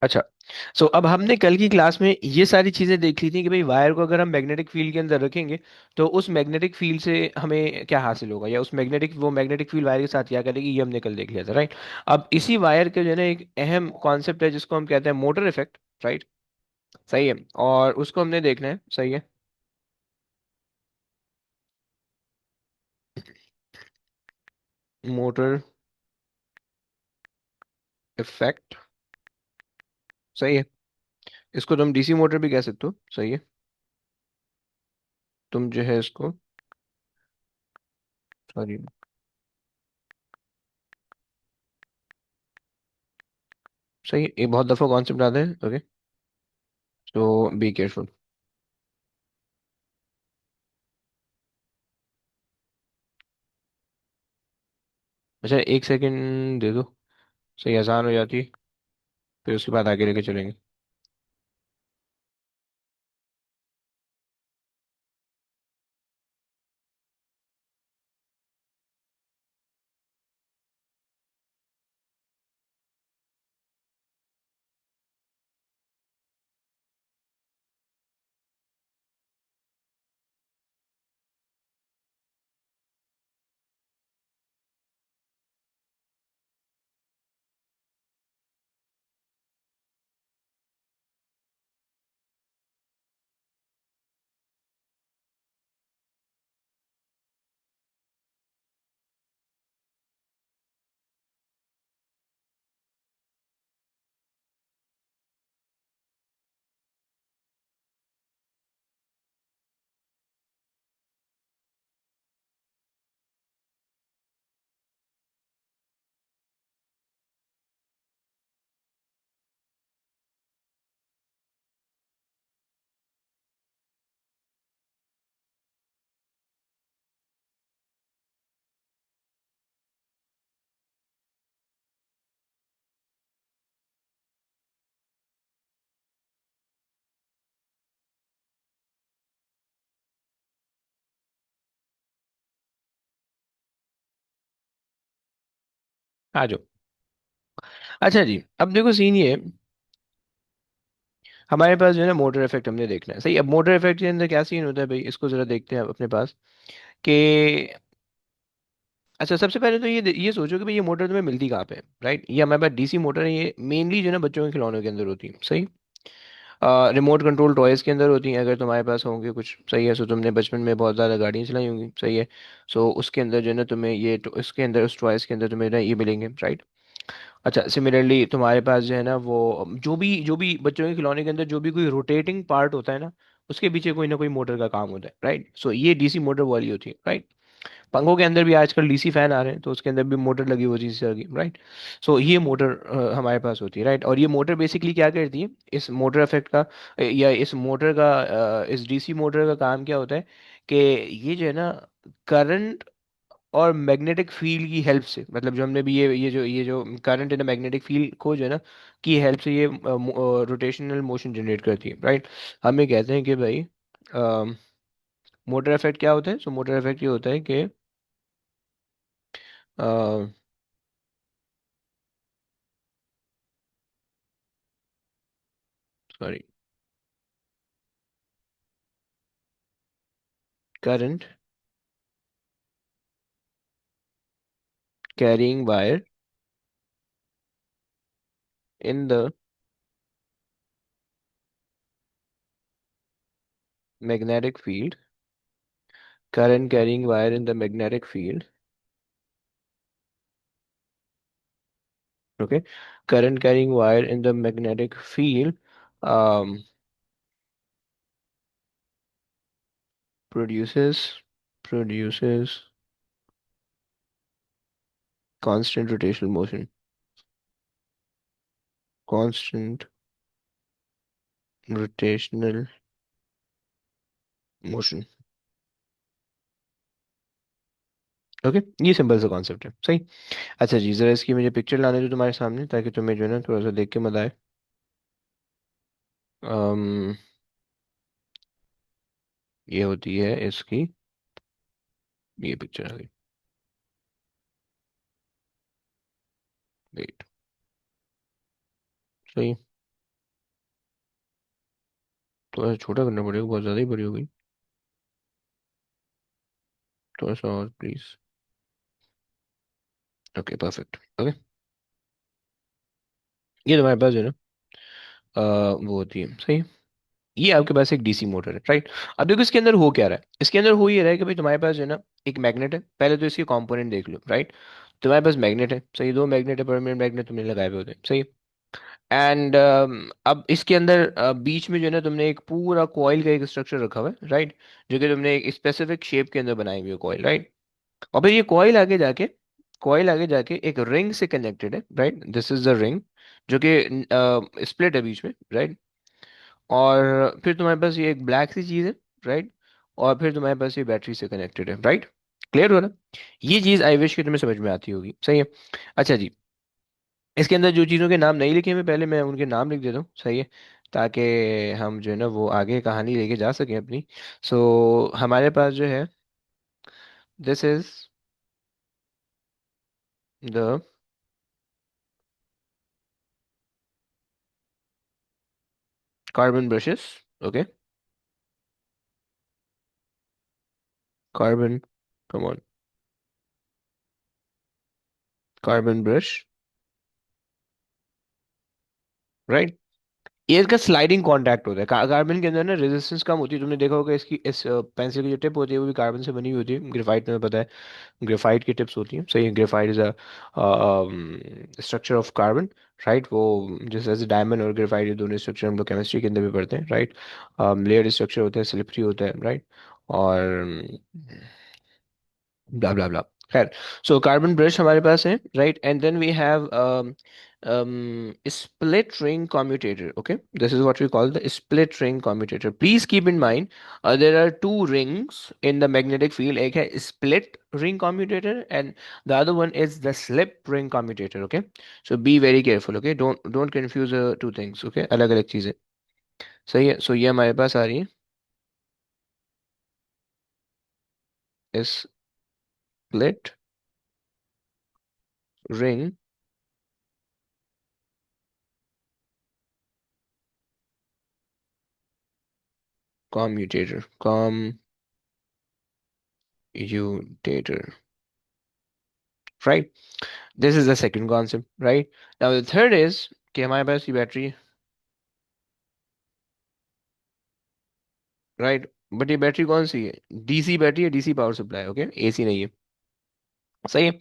अच्छा। सो अब हमने कल की क्लास में ये सारी चीजें देख ली थी कि भाई वायर को अगर हम मैग्नेटिक फील्ड के अंदर रखेंगे तो उस मैग्नेटिक फील्ड से हमें क्या हासिल होगा, या उस मैग्नेटिक फील्ड वायर के साथ क्या करेगी, ये हमने कल देख लिया था, राइट। अब इसी वायर के जो है ना एक अहम कॉन्सेप्ट है जिसको हम कहते हैं मोटर इफेक्ट, राइट। सही है, और उसको हमने देखना है, सही है। मोटर इफेक्ट, सही है। इसको तुम डीसी मोटर भी कह सकते हो, सही है। तुम जो है इसको, सॉरी, सही है, ये बहुत दफा कॉन्सेप्ट आता है, ओके। तो बी केयरफुल। अच्छा, एक सेकंड दे दो, सही, आसान हो जाती है, फिर उसके बाद आगे लेके चलेंगे। आ जाओ। अच्छा जी, अब देखो सीन ये है, हमारे पास जो है ना मोटर इफेक्ट हमने देखना है, सही। अब मोटर इफेक्ट के अंदर क्या सीन होता है भाई, इसको जरा देखते हैं अपने पास कि, अच्छा, सबसे पहले तो ये सोचो कि भाई ये मोटर तुम्हें मिलती कहाँ पे है, राइट। ये हमारे पास डीसी मोटर है, ये मेनली जो है ना बच्चों के खिलौनों के अंदर होती है, सही। रिमोट कंट्रोल टॉयज के अंदर होती हैं अगर तुम्हारे पास होंगे कुछ, सही है। सो तुमने बचपन में बहुत ज़्यादा गाड़ियाँ चलाई होंगी, सही है। सो उसके अंदर जो है ना तुम्हें ये इसके अंदर, उस टॉयज के अंदर तुम्हें ना ये मिलेंगे, राइट। अच्छा, सिमिलरली तुम्हारे पास जो है ना वो जो भी बच्चों के खिलौने के अंदर जो भी कोई रोटेटिंग पार्ट होता है ना, उसके पीछे कोई ना कोई मोटर का काम होता है, राइट। सो ये डीसी मोटर वाली होती है, राइट। पंखों के अंदर भी आजकल डीसी फैन आ रहे हैं तो उसके अंदर भी मोटर लगी होती है इसी तरह की, राइट। सो ये मोटर हमारे पास होती है, राइट। और ये मोटर बेसिकली क्या करती है, इस मोटर इफेक्ट का या इस मोटर का इस डीसी मोटर का काम क्या होता है कि ये जो है ना करंट और मैग्नेटिक फील्ड की हेल्प से, मतलब जो हमने भी ये जो करंट इन मैग्नेटिक फील्ड को जो है ना की हेल्प से ये रोटेशनल मोशन जनरेट करती है, राइट। हम ये कहते हैं कि भाई मोटर इफेक्ट क्या होता है। सो मोटर इफेक्ट ये होता है कि, sorry, current carrying wire in the magnetic field, current carrying wire in the magnetic field, okay, current carrying wire in the magnetic field um, produces constant rotational motion, constant rotational motion, okay. ये simple सा concept है, सही। अच्छा जी, जरा इसकी मुझे picture लाने दो तुम्हारे सामने ताकि तुम्हें जो है ना थोड़ा सा देख के मजा आए। अम, ये होती है इसकी, ये पिक्चर आ गई, वेट, सही। थोड़ा सा छोटा करना पड़ेगा, बहुत ज़्यादा ही बड़ी हो गई। थोड़ा सा और प्लीज। Okay perfect okay. ये तुम्हारे पास जो है ना वो होती है सही है। ये आपके पास एक डीसी मोटर है राइट। अब देखो इसके अंदर हो क्या रहा है, इसके अंदर हो ये रहा है कि भाई तुम्हारे पास जो है ना एक मैग्नेट है, पहले तो इसके कंपोनेंट देख लो राइट। तुम्हारे पास मैग्नेट है सही, दो मैग्नेट है, परमानेंट मैग्नेट तुमने लगाए हुए होते हैं सही। एंड अब इसके अंदर बीच में जो है ना तुमने एक पूरा कॉइल का एक स्ट्रक्चर रखा हुआ है राइट, जो कि तुमने एक स्पेसिफिक शेप के अंदर बनाई हुई है कॉइल राइट। और फिर ये कॉइल आगे जाके एक रिंग से कनेक्टेड है right, this is the ring जो कि स्प्लिट है बीच में राइट। और फिर तुम्हारे पास ये एक ब्लैक सी चीज़ है राइट। और फिर तुम्हारे पास ये बैटरी से कनेक्टेड है राइट। क्लियर हो रहा है? ये चीज़ आई विश कि तुम्हें समझ में आती होगी सही है। अच्छा जी, इसके अंदर जो चीज़ों के नाम नहीं लिखे हुए पहले मैं उनके नाम लिख देता हूँ सही है, ताकि हम जो है ना वो आगे कहानी लेके जा सकें अपनी। सो हमारे पास जो है, this is the carbon brushes. Okay, carbon, come on, carbon brush right. ये इसका स्लाइडिंग कांटेक्ट होता है, कार्बन के अंदर ना रेजिस्टेंस कम होती है, तुमने देखा होगा इसकी इस पेंसिल की जो टिप होती है वो भी कार्बन से बनी हुई होती है, ग्रेफाइट में पता है, ग्रेफाइट की टिप्स होती हैं सही है। Graphite is a structure of carbon right. वो जैसे जैसे डायमंड और ग्रेफाइट ये दोनों स्ट्रक्चर हम लोग केमिस्ट्री के अंदर भी पढ़ते हैं राइट। लेयर स्ट्रक्चर होता है, स्लिपरी होता है राइट। और ब्ला ब्ला ब्ला, खैर। सो कार्बन ब्रश हमारे पास है right, and then we have split ring commutator. Okay, this is what we call the split ring commutator. Please keep in mind there are two rings in the magnetic field, एक है split ring commutator and the other one is the slip ring commutator. Okay, so be very careful. Okay, don't confuse the two things. Okay, अलग अलग चीजें सही है। सो ये हमारे पास आ रही है split ring commutator, commutator, right? This is the second concept, right? Now the third is कि हमारे पास ये बैटरी राइट, बट ये बैटरी कौन सी है? डीसी बैटरी है, DC power supply, okay, AC नहीं है सही है।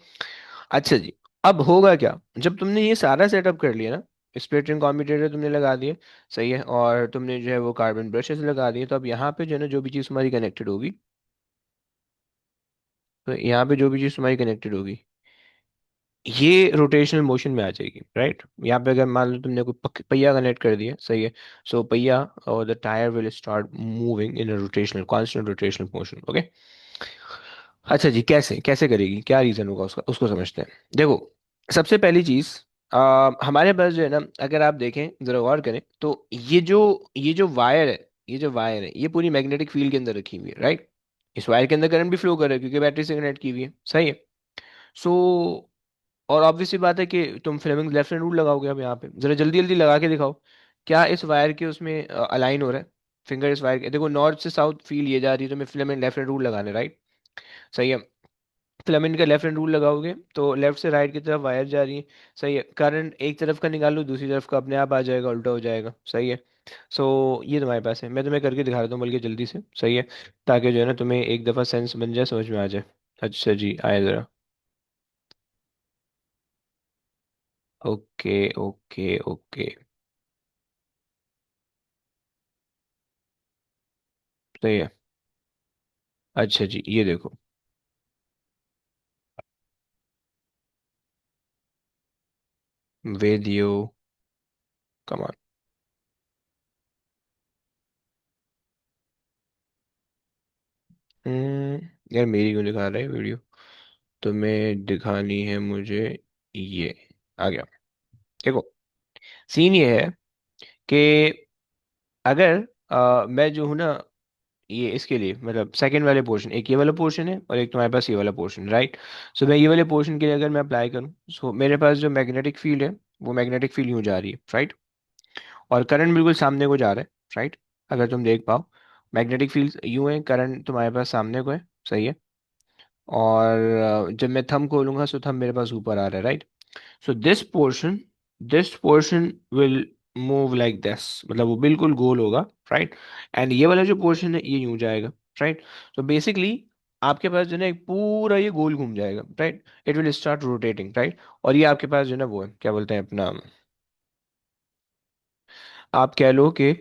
अच्छा जी, अब होगा क्या जब तुमने ये सारा सेटअप कर लिया ना, स्प्लिटिंग कॉम्यूटेटर तुमने लगा दिए सही है, और तुमने जो है वो कार्बन ब्रशेस लगा दिए, तो अब यहाँ पे जो है ना जो भी चीज़ तुम्हारी कनेक्टेड होगी, तो यहाँ पे जो भी चीज़ तुम्हारी कनेक्टेड होगी ये रोटेशनल मोशन में आ जाएगी राइट। यहाँ पे अगर मान लो तुमने कोई पहिया कनेक्ट कर दिया सही है, सो पहिया और the tyre will start moving in a rotational constant rotational motion. Okay, अच्छा जी, कैसे कैसे करेगी, क्या रीजन होगा उसका, उसको समझते हैं। देखो, सबसे पहली चीज, हमारे पास जो है ना, अगर आप देखें जरा गौर करें तो ये जो वायर है, ये जो वायर है ये पूरी मैग्नेटिक फील्ड के अंदर रखी हुई है राइट। इस वायर के अंदर करंट भी फ्लो कर रहा है क्योंकि बैटरी से कनेक्ट की हुई है सही है। सो और ऑब्वियस सी बात है कि तुम फ्लेमिंग लेफ्ट हैंड रूल लगाओगे। अब यहाँ पे जरा जल्दी जल्दी लगा के दिखाओ, क्या इस वायर के उसमें अलाइन हो रहा है? फिंगर इस वायर के, देखो नॉर्थ से साउथ फील ये जा रही है, तो मैं फ्लेमिंग लेफ्ट हैंड रूल लगाने राइट सही है। फ्लेमिंग का लेफ्ट हैंड रूल लगाओगे तो लेफ्ट से राइट की तरफ वायर जा रही है सही है, करंट एक तरफ का निकालो दूसरी तरफ का अपने आप आ जाएगा, उल्टा हो जाएगा सही है। सो ये तुम्हारे पास है, मैं तुम्हें करके दिखा देता हूँ बल्कि जल्दी से सही है, ताकि जो है ना तुम्हें एक दफ़ा सेंस बन जाए, समझ में आ जाए। अच्छा जी, आए ज़रा। ओके ओके ओके, सही है। अच्छा जी, ये देखो, वेदियो, कमान। यार मेरी क्यों दिखा रहा है वीडियो, तुम्हें दिखानी है मुझे, ये आ गया। देखो, सीन ये है कि अगर मैं जो हूँ ना, ये इसके लिए मतलब सेकंड वाले पोर्शन, एक ये वाला पोर्शन है और एक तुम्हारे पास ये वाला पोर्शन राइट। सो मैं ये वाले पोर्शन के लिए अगर मैं अप्लाई करूँ, सो मेरे पास जो मैग्नेटिक फील्ड है वो मैग्नेटिक फील्ड यूँ जा रही है राइट, और करंट बिल्कुल सामने को जा रहा है राइट। अगर तुम देख पाओ, मैग्नेटिक फील्ड यूं है, करंट तुम्हारे पास सामने को है, सही है, और जब मैं थंब खोलूंगा तो थंब मेरे पास ऊपर आ रहा है, right. So this portion will move like this, मतलब वो बिल्कुल गोल होगा, राइट। एंड ये वाला जो पोर्शन है ये यूं जाएगा, राइट। तो बेसिकली आपके पास जो है ना एक पूरा ये गोल घूम जाएगा, right. It will start rotating, right. और ये आपके पास जो है ना वो है, क्या बोलते हैं अपना, आप कह लो कि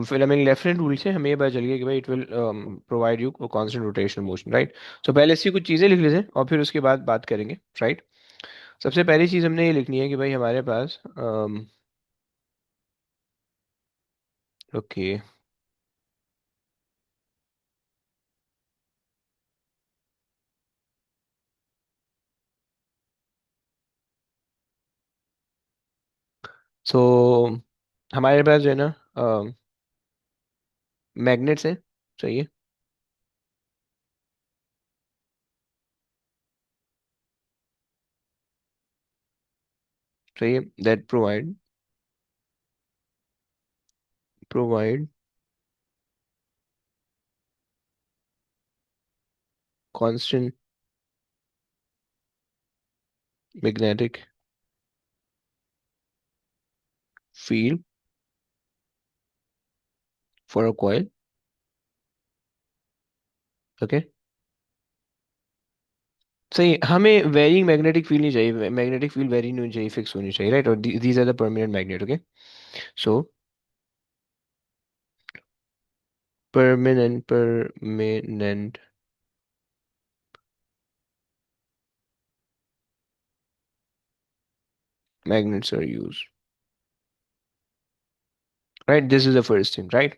फिल्मिंग लेफ्ट हैंड रूल से हमें ये पता चल गया कि भाई it will provide you constant rotational motion, right. So पहले इसकी कुछ चीज़ें लिख लेते हैं और फिर उसके बाद बात करेंगे, राइट। सबसे पहली चीज़ हमने ये लिखनी है कि भाई हमारे पास ओके, सो हमारे पास जो है ना मैग्नेट्स है, सही है, सही है, that provide constant magnetic field for a coil, okay. सही, हमें वेरिंग मैग्नेटिक फील्ड नहीं चाहिए, मैग्नेटिक फील्ड वेरी नहीं होनी चाहिए, फिक्स होनी चाहिए, राइट। और these are the permanent magnet, okay. So permanent magnets are used, right, this is the first thing, right।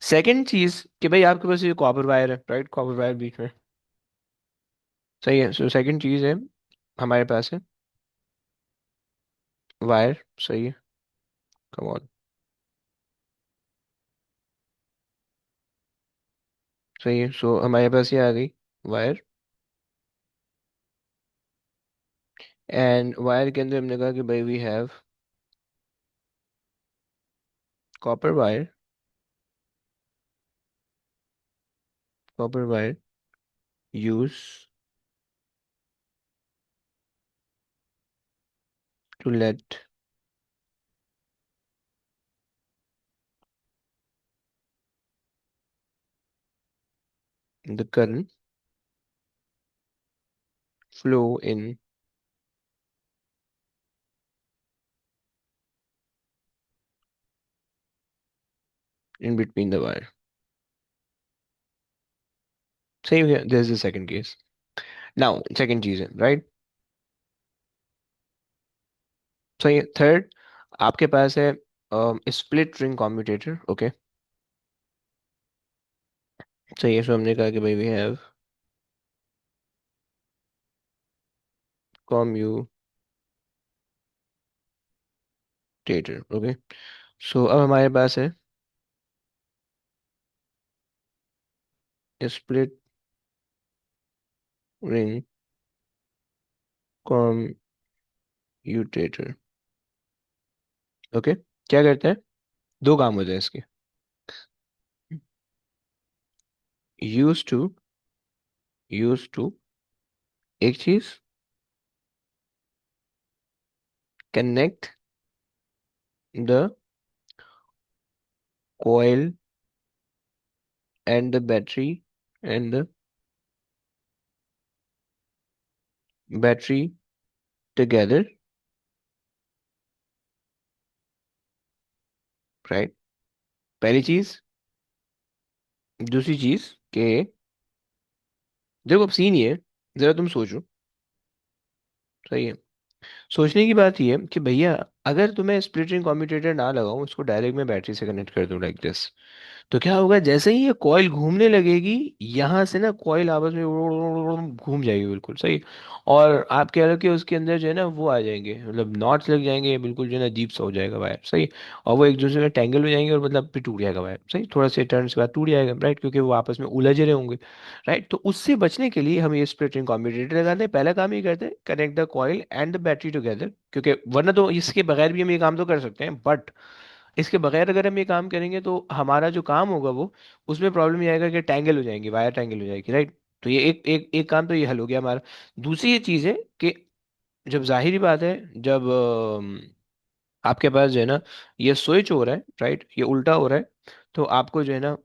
Second चीज कि भाई आपके पास ये कॉपर वायर है, राइट, कॉपर वायर बीच में, सही है। सो सेकंड चीज है हमारे पास है वायर, सही है, कम ऑन, सही है। सो हमारे पास ये आ गई वायर, एंड वायर के अंदर हमने कहा कि भाई we have copper wire, copper wire use to let the current flow in between the wire, सही है, this is the second case. Now second चीज है, राइट, सही है। थर्ड, आपके पास है स्प्लिट रिंग कम्यूटेटर, ओके, सही है। सो हमने कहा कि भाई वी हैव कम्यूटेटर, ओके। सो अब हमारे पास है स्प्लिट रिंग कम्यूटेटर, ओके। क्या करते हैं, दो काम होते हैं इसके, यूज टू यूज टू, एक चीज, connect the coil and the battery together, right, पहली चीज। दूसरी चीज के, देखो अब सीन ये है, जरा तुम सोचो, सही है। सोचने की बात ये है कि भैया अगर तुम्हें स्प्लिट रिंग कम्यूटेटर ना लगाऊं, इसको डायरेक्ट मैं बैटरी से कनेक्ट कर दूं लाइक दिस, तो क्या होगा, जैसे ही ये कॉइल घूमने लगेगी, यहाँ से ना कॉइल आपस में घूम जाएगी, बिल्कुल सही। और आप कह रहे हो कि उसके अंदर जो है ना वो आ जाएंगे, मतलब नॉट्स लग जाएंगे, बिल्कुल जो है ना अजीब सा हो जाएगा वायर, सही। और वो एक दूसरे में टेंगल हो जाएंगे और मतलब फिर टूट जाएगा वायर, सही, थोड़ा से टर्न के बाद टूट जाएगा, राइट, क्योंकि वो आपस में उलझ रहे होंगे, राइट। तो उससे बचने के लिए हम ये स्प्लिटिंग कॉम्बिनेटर लगाते हैं। पहला काम ये करते हैं, connect the coil and the battery together, क्योंकि वरना तो इसके बगैर भी हम ये काम तो कर सकते हैं, बट इसके बगैर अगर हम ये काम करेंगे तो हमारा जो काम होगा वो, उसमें प्रॉब्लम ये आएगा कि टैंगल हो जाएंगी, वायर टैंगल हो जाएगी, राइट। तो ये एक एक एक काम तो ये हल हो गया हमारा। दूसरी ये चीज़ है कि जब जाहिर बात है, जब आपके पास जो है ना ये स्विच हो रहा है, राइट, ये उल्टा हो रहा है, तो आपको जो है ना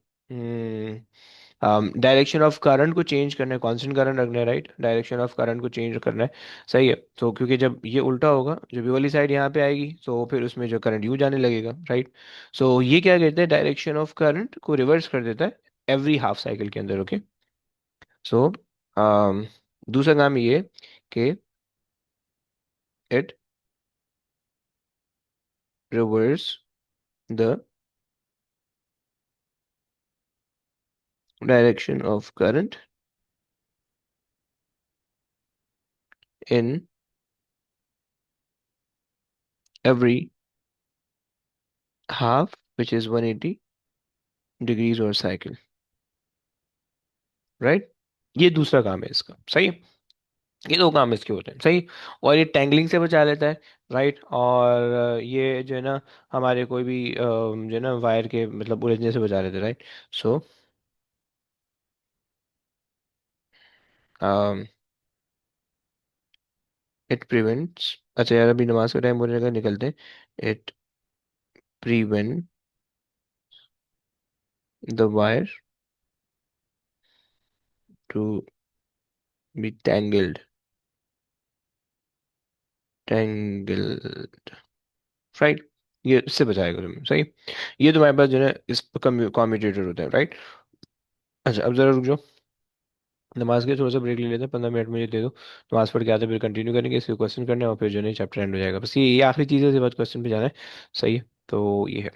डायरेक्शन ऑफ करंट को चेंज करना है, कांस्टेंट करंट रखना है, राइट, डायरेक्शन ऑफ करंट को चेंज करना है। सही है। तो क्योंकि जब ये उल्टा होगा, जब ये वाली साइड यहाँ पे आएगी, तो फिर उसमें जो करंट यूँ जाने लगेगा, राइट। सो ये क्या कहते हैं, डायरेक्शन ऑफ करंट को रिवर्स कर देता है एवरी हाफ साइकिल के अंदर। ओके। सो दूसरा काम ये कि it reverse the direction of current in every half, which is 180 degrees or cycle, right. ये दूसरा काम है इसका, सही है। ये दो काम इसके होते हैं, सही। और ये टैंगलिंग से बचा लेता है, राइट। और ये जो है ना हमारे कोई भी जो है ना वायर के मतलब उलझने से बचा लेते हैं, राइट। सो इट प्रिवेंट्स, अच्छा यार अभी नमाज का टाइम होने लगा, निकलते हैं। It prevent the wire to be tangled, right. ये इससे बचाएगा तुम्हें, सही। ये तुम्हारे पास जो है इस कम्यूटेटर होता है, राइट। अच्छा अब जरा रुक जाओ, नमाज के थोड़ा सा ब्रेक ले लेते हैं, 15 मिनट मुझे दे दो। नमाज पढ़ के आते हैं, फिर कंटिन्यू करेंगे, इसके क्वेश्चन करने हैं, और फिर जो है चैप्टर एंड हो जाएगा। बस ये आखिरी चीज़ है, इसके बाद क्वेश्चन पे जाना है। सही है। तो ये है।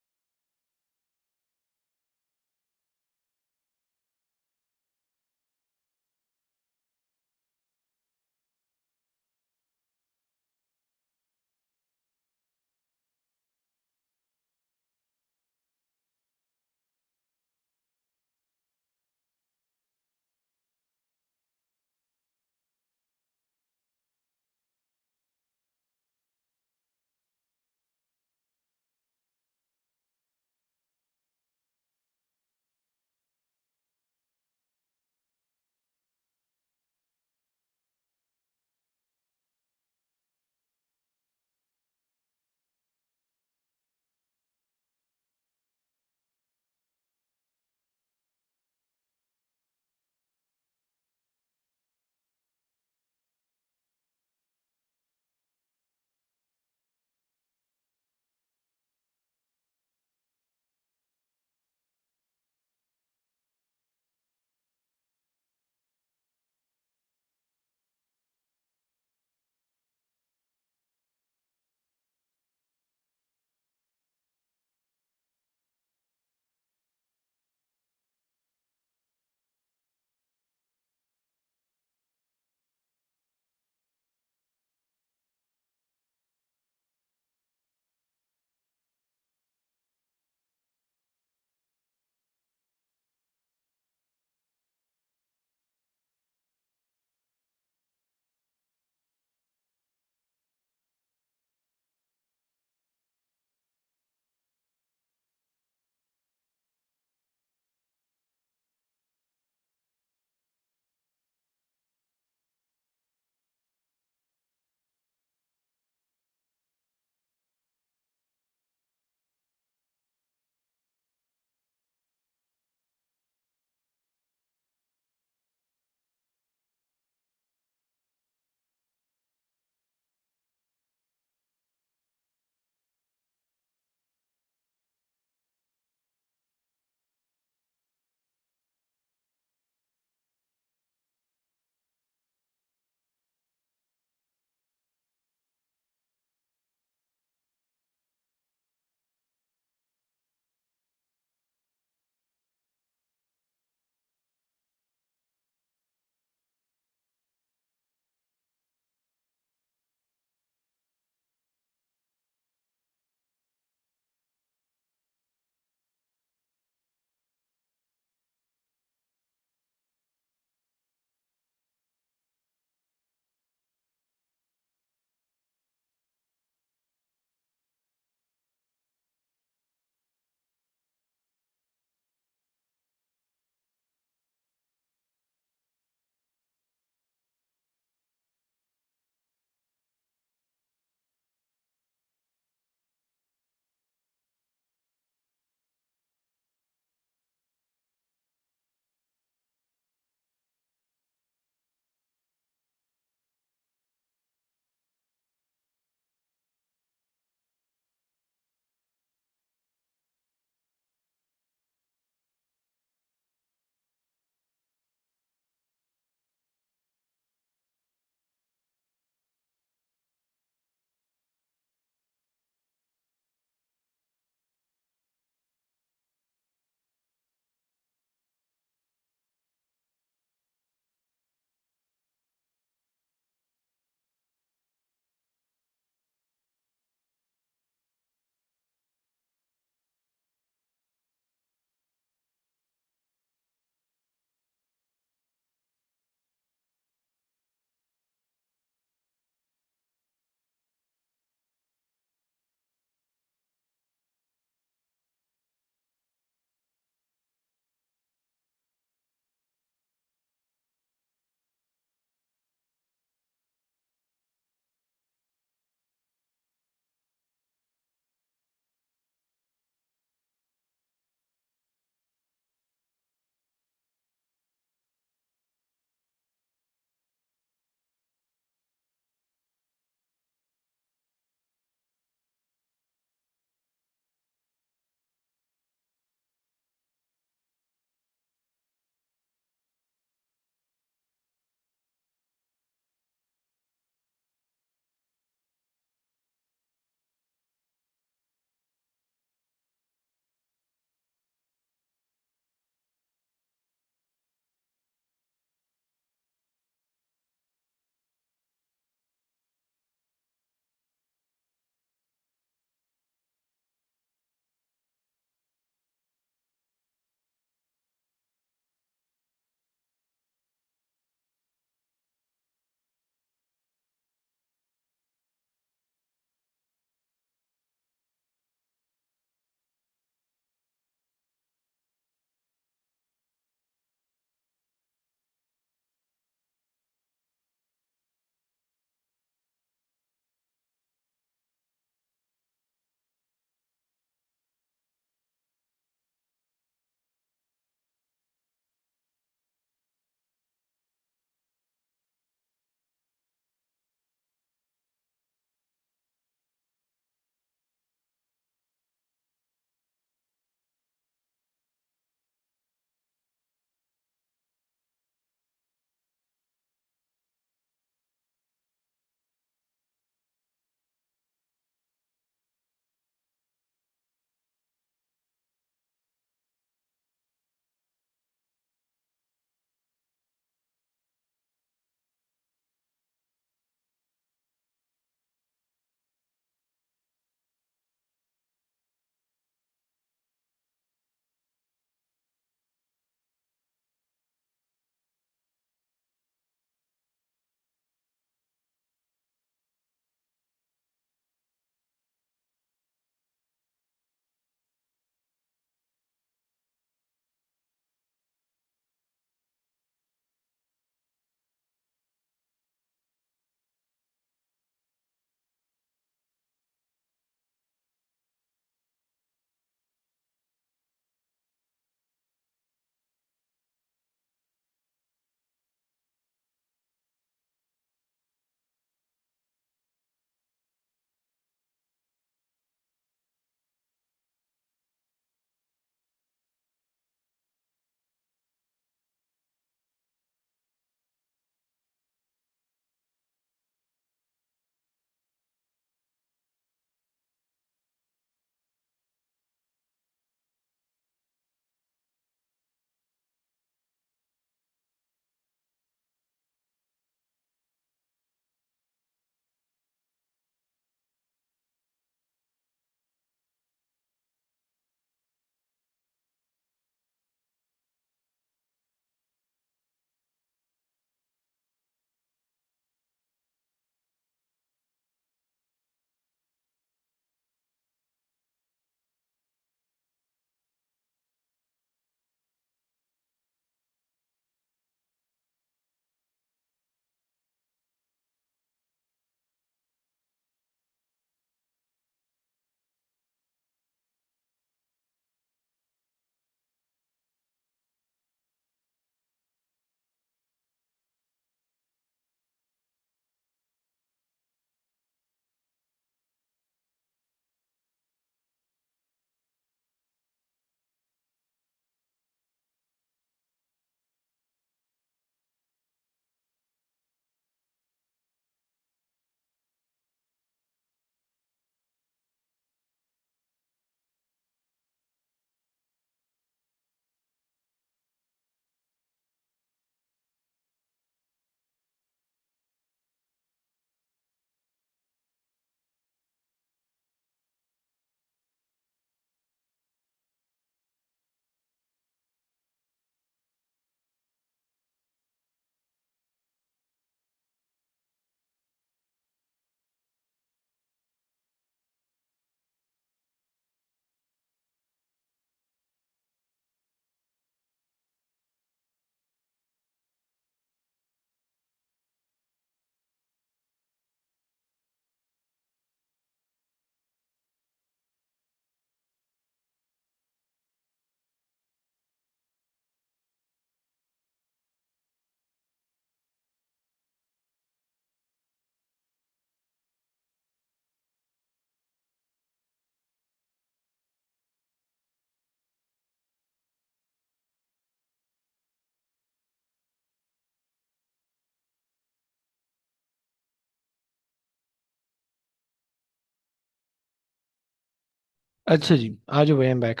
अच्छा जी, आ जाओ भाई, एम बैक।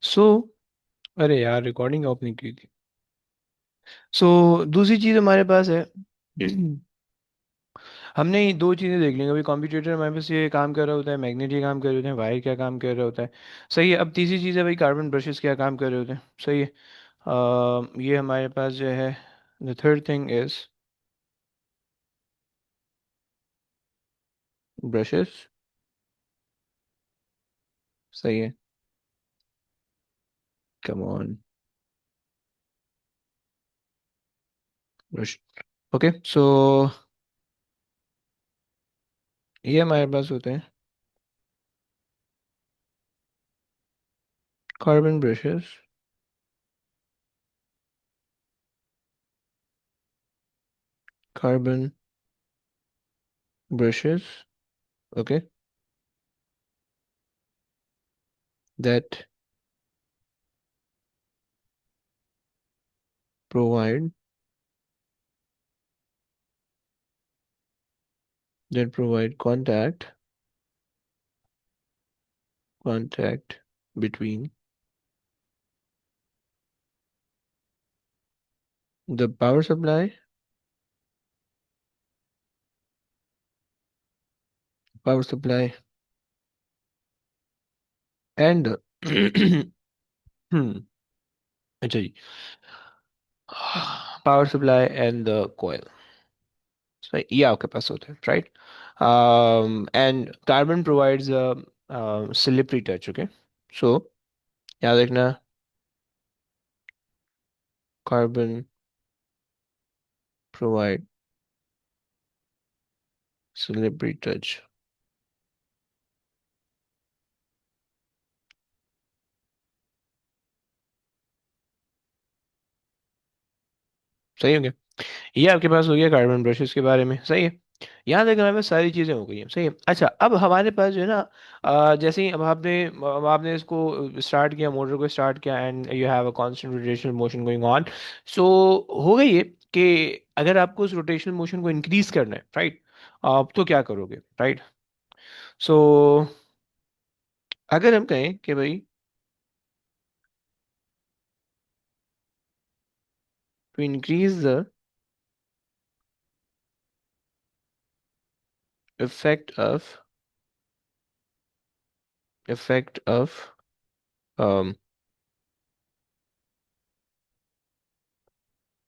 सो अरे यार, रिकॉर्डिंग ऑफ नहीं की थी। दूसरी चीज़ हमारे पास है। हमने ये दो चीज़ें देख ली अभी, कंप्यूटर हमारे पास ये काम कर रहा होता है, मैग्नेट ये काम कर रहे होते हैं, वायर क्या काम कर रहा होता है। सही है। अब तीसरी चीज़ है भाई, कार्बन ब्रशेस क्या काम कर रहे होते हैं। सही है। ये हमारे पास जो है, the third thing is brushes. सही है। Come on. ब्रश। ओके। ये हमारे पास होते हैं carbon brushes, carbon brushes, okay, that provide contact between the power supply and hmm, अच्छा जी, power supply and the coil। सही, ये आपके पास होता है, right. And carbon provides slippery touch, okay। So याद रखना, कार्बन प्रोवाइड slippery touch। सही हो गया। ये आपके पास हो गया कार्बन ब्रशेस के बारे में। सही है। यहाँ तक हमारे पास सारी चीज़ें हो गई हैं। सही है। अच्छा, अब हमारे पास जो है ना, जैसे ही अब आपने इसको स्टार्ट किया, मोटर को स्टार्ट किया, and you have a constant rotational motion going on. So हो गई है कि अगर आपको उस रोटेशनल मोशन को इंक्रीज करना है, राइट, तो क्या करोगे, राइट। सो अगर हम कहें कि भाई, to increase the effect of effect of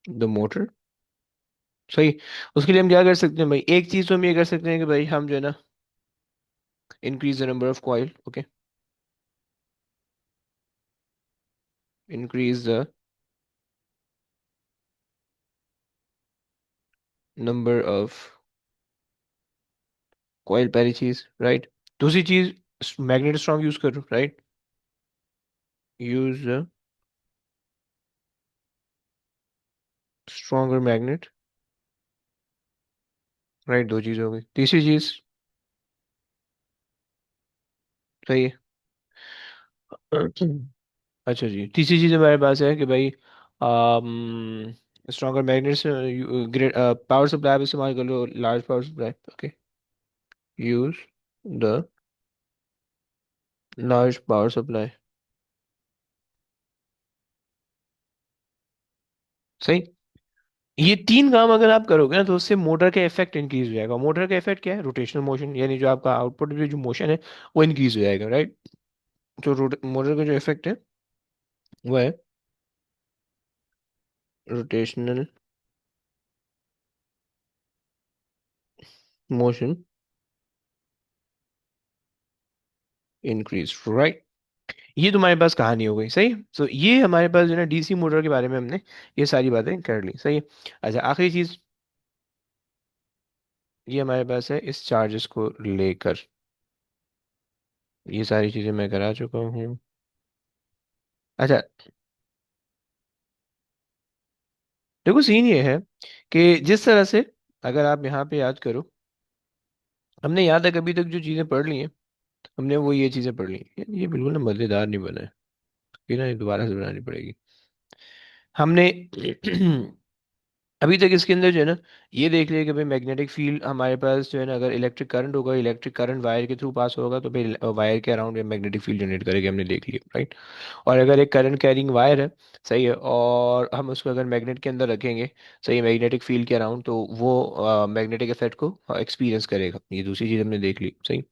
the motor. सही। उसके लिए हम क्या कर सकते हैं भाई, एक चीज तो हम ये कर सकते हैं कि भाई हम जो है ना, increase the number of coil, okay, increase the number of coil, पहली चीज, राइट। दूसरी चीज, मैग्नेट स्ट्रॉन्ग यूज करो, right. Use stronger magnet, right. दो चीज हो गई। तीसरी चीज, सही है। अच्छा जी, तीसरी चीज हमारे पास है कि भाई, स्ट्रॉन्गर मैग्नेट से ग्रेट पावर सप्लाई भी इस्तेमाल कर लो, large power supply, okay. Use the large power supply. सही। ये तीन काम अगर आप करोगे ना, तो उससे मोटर का इफेक्ट इंक्रीज हो जाएगा। मोटर का इफेक्ट क्या है? रोटेशनल मोशन, यानी जो आपका आउटपुट में जो मोशन है वो इंक्रीज हो जाएगा, राइट। तो मोटर का जो इफेक्ट है वो है रोटेशनल मोशन इंक्रीज, राइट। ये तुम्हारे पास कहानी हो गई। सही। तो ये हमारे पास जो है ना, डीसी मोटर के बारे में हमने ये सारी बातें कर ली। सही है। अच्छा, आखिरी चीज ये हमारे पास है इस चार्जेस को लेकर। ये सारी चीजें मैं करा चुका हूँ। अच्छा, देखो सीन ये है कि जिस तरह से, अगर आप यहाँ पे याद करो, हमने यहाँ तक अभी तक जो चीज़ें पढ़ ली हैं, हमने वो ये चीज़ें पढ़ ली हैं। ये बिल्कुल ना मज़ेदार नहीं बना है, ये ना, ये दोबारा से बनानी पड़ेगी। हमने अभी तक इसके अंदर जो है ना, ये देख लिया कि भाई मैग्नेटिक फील्ड हमारे पास जो है ना, अगर इलेक्ट्रिक करंट होगा, इलेक्ट्रिक करंट वायर के थ्रू पास होगा तो भाई वायर के अराउंड मैग्नेटिक फील्ड जनरेट करेगी, हमने देख लिया राइट। और अगर एक करंट कैरिंग वायर है, सही है, और हम उसको अगर मैग्नेट के अंदर रखेंगे, सही है, मैग्नेटिक फील्ड के अराउंड, तो वो मैग्नेटिक इफेक्ट को एक्सपीरियंस करेगा। ये दूसरी चीज़ हमने देख ली, सही।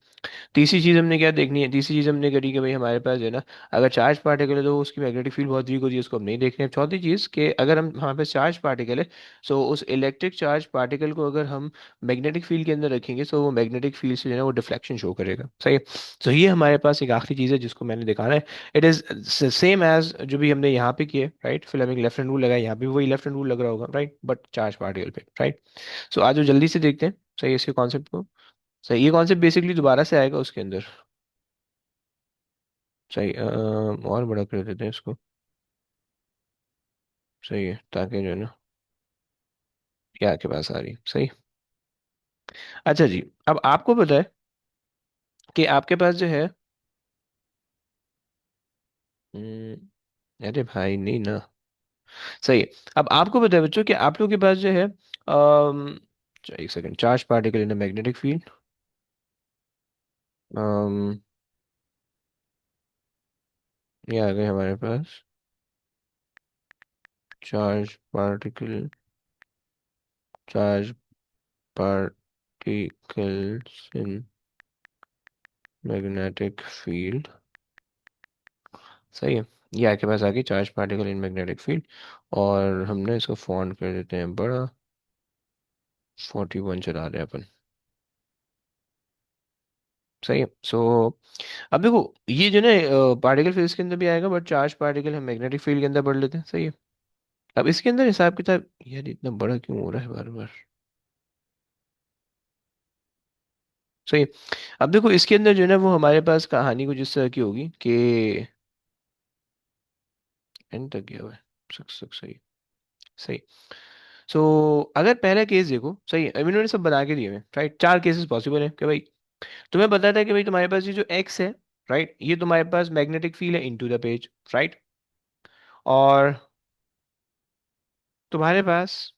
तीसरी चीज़ हमने क्या देखनी है, तीसरी चीज़ हमने करी कि भाई हमारे पास जो है ना, अगर चार्ज पार्टिकल है तो उसकी मैग्नेटिक फील्ड बहुत वीक होती है, उसको हम नहीं देख रहे हैं। चौथी चीज़ कि अगर हम हमारे पास चार्ज पार्टिकल है, सो उस इलेक्ट्रिक चार्ज पार्टिकल को अगर हम मैग्नेटिक फील्ड के अंदर रखेंगे, तो वो मैग्नेटिक फील्ड से जो है ना वो डिफ्लेक्शन शो करेगा, सही है। तो ये हमारे पास एक आखिरी चीज़ है जिसको मैंने दिखाना है। इट इज़ सेम एज जो भी हमने यहाँ पे किए, right. Fleming left hand rule लगाया, यहाँ पे भी वही लेफ्ट हैंड रूल लग रहा होगा, राइट, बट चार्ज पार्टिकल पे, राइट। सो आज जल्दी से देखते हैं, सही है, इसके कॉन्सेप्ट को। सही, ये कॉन्सेप्ट बेसिकली दोबारा से आएगा उसके अंदर। सही, और बड़ा कर देते हैं इसको। सही है, ताकि जो है ना ये आपके पास आ रही, सही। अच्छा जी, अब आपको पता है कि आपके पास जो है, अरे भाई नहीं ना। सही है। अब आपको पता है बच्चों कि आप लोगों के पास जो है, एक second, charge particle in magnetic field, ये आ गए हमारे पास charge particle, charge particles in magnetic field, सही है। ये आपके पास आ गई charge particle in magnetic field, और हमने इसको फॉन्ट कर देते हैं बड़ा, 41 चला रहे हैं अपन, सही है। सो अब देखो, ये जो ना पार्टिकल फिजिक्स के अंदर भी आएगा, बट चार्ज पार्टिकल हम मैग्नेटिक फील्ड के अंदर पढ़ लेते हैं, सही है। अब इसके अंदर हिसाब किताब यार इतना बड़ा क्यों हो रहा है बार बार, सही है। अब देखो इसके अंदर जो है ना, वो हमारे पास कहानी कुछ इस तरह की होगी कि एंड तक गया हुआ है, सही, सही। सो अगर पहला केस देखो, सही है, अभी इन्होंने सब बना के दिए हैं, राइट। चार केसेस पॉसिबल है कि भाई तुम्हें पता था कि भाई तुम्हारे पास ये जो एक्स है, राइट, ये तुम्हारे पास मैग्नेटिक फील्ड है इनटू द पेज, राइट। और तुम्हारे पास,